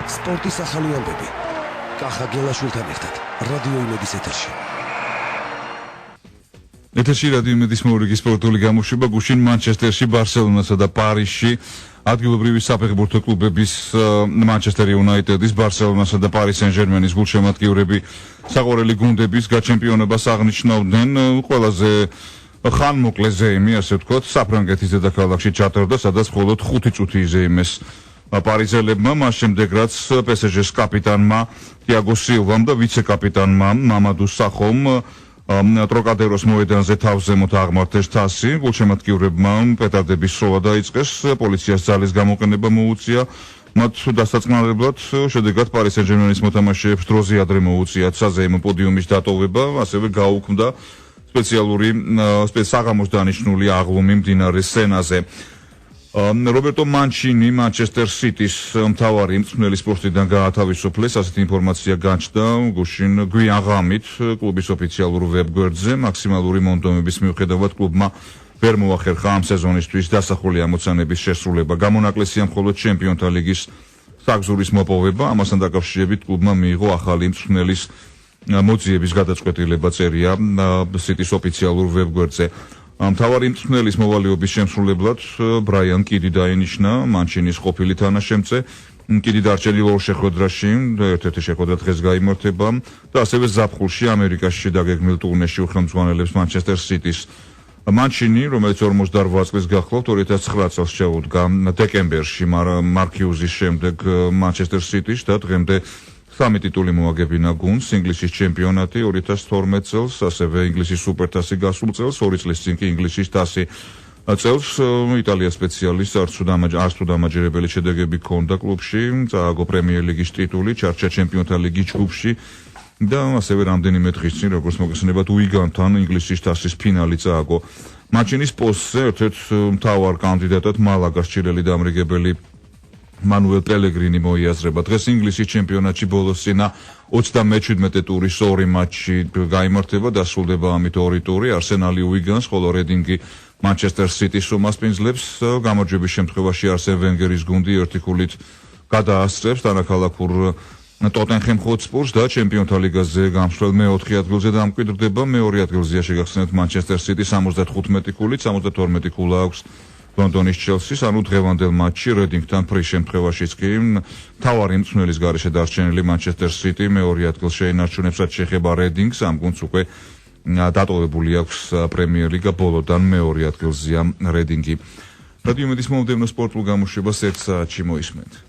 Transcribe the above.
სპორტის ახალი ამბები. კახა გელაშვილთან ერთად რადიო იმედის ეთერში. ეთერში რადიო იმედის მორიგი სპორტული გამოშვება გუშინ მანჩესტერში, ბარსელონასა და პარიზში ადგილობრივი საფეხბურთო კლუბების მანჩესტერ იუნაიტედის, ბარსელონასა და პარი სენ-ჟერმენის გულშემატკივრები საყვარელი გუნდების გაჩემპიონობას აღნიშნავდნენ. ყველაზე ხანმოკლე ზეიმი, ასე ვთქვათ, საფრანგეთის დედაქალაქში ჩატარდა, სადაც მხოლოდ 5 წუთი იზეიმეს პარიზელებმა, მას შემდეგ რაც PSG-ს კაპიტანმა თიაგო სილვამ და ვიცე-კაპიტანმა მამადუ სახომ ტროკადეროს მოედანზე თავზემოთ აღმართეს თასი. გულშემატკივრებმა პეტარდების სროლა დაიწყეს, პოლიციას ძალის გამოყენება მოუწია მათ დასაწყნარებლად. შედეგად პარი სენ-ჟერმენის მოთამაშეებს დროზე ადრე მოუწიათ საზეიმო პოდიუმის დატოვება, ასევე გაუქმდა სპეციალური საღამოს დანიშნული აღლუმი მდინარე სენაზე. რობერტო მანჩინი მანჩესტერ სიტის მთავარი მწვრთნელი სპორტიდან გაათავისუფლეს, ასეთი ინფორმაცია განჩნდა გუშინ გვიან ღამით კლუბის ოფიციალურ ვებგვერდზე. მაქსიმალური მონდომების მიუხედავად კლუბმა ვერ მოახერხა ამ სეზონისთვის დასახული ამოცანების შესრულება. გამონაკლისია მხოლოდ ჩემპიონთა ლიგის საგზურის მოპოვება. ამასთან დაკავშირებით კლუბმა მიიღო ახალი მწვრთნელის მოძიების გადაწყვეტილება, წერია სიტის ოფიციალურ ვებგვერდზე. მთავარი მწვრთნელის მოვალეობის შემსრულებლად ბრაიან კიდი დაინიშნა, მანჩინის ყოფილი თანაშემწე. კიდი დარჩენილ ორ შეხვედრაში, ერთ-ერთი შეხვედრა დღეს გაიმართება და ასევე ზაფხულში ამერიკაში დაგეგმილ ტურნეში უხელმძღვანელებს მანჩესტერ სიტის. მანჩინი, რომელიც 48 წლის გახლავთ, 2009 წელს შეუდგა დეკემბერში მარკიუზის შემდეგ მანჩესტერ სიტის და დღემდე 3 ტიტული მოაგებინა გუნდს, ინგლისის ჩემპიონატი 2012 წელს, ასევე ინგლისის სუპერთასი გასულ წელს, 2 წლის წინ კი ინგლისის თასი წელს. იტალია სპეციალისტს არც თუ დამაჯერებელი შედეგები ჰქონდა კლუბში, წააგო პრემიერ ლიგის ტიტული, ჩარჩა ჩემპიონთა ლიგის ჯგუფში და ასევე რამდენიმე დღის წინ, როგორც მოგესწრებათ, უიგანთან ინგლისის თასის ფინალი წააგო. მანჩინის პოსტზე ერთ-ერთ მთავარ კანდიდატად მალაგას ჩილელი დამრიგებელი მანუელ პელეგრინი მოიაზრება. დღეს ინგლისის ჩემპიონატში ბოლოს წინა 37 ტურის 2 მატჩი გაიმართება, დასრულდება ამით 2 ტური. არსენალი უიგანს, ხოლო რედინგი მანჩესტერ სიტის უმასპინძლებს. გამარჯვების შემთხვევაში არსენ ვენგერის გუნდი ერთი ქულით გადაასწრებს დანაქალაქურ ტოტენჰემ ჰოტსპურს და ჩემპიონთა ლიგაზე გამსვლელ მე-4 ადგილზე დამკვიდრდება. მე-2 ადგილზეა შეგახსენებთ მანჩესტერ სიტი 75 ქულით, 72 ქულა აქვს ლონდონის ჩელსის. ანუ დღევანდელ მატჩში რედინგთან ფრის შემთხვევაშიც კი მთავარი მწვრთნელის გარეშე დარჩენილი მანჩესტერ სიტი მე-2 ადგილს შეინარჩუნებს, რაც შეეხება რედინგს. ამ გუნდს უკვე დატოვებული აქვს პრემიერ ლიგა, ბოლოდან მე-2 ადგილზეა რედინგი. რადიო იმედის მომდევნო სპორტულ გამოშვებას 1 საათში მოისმენთ.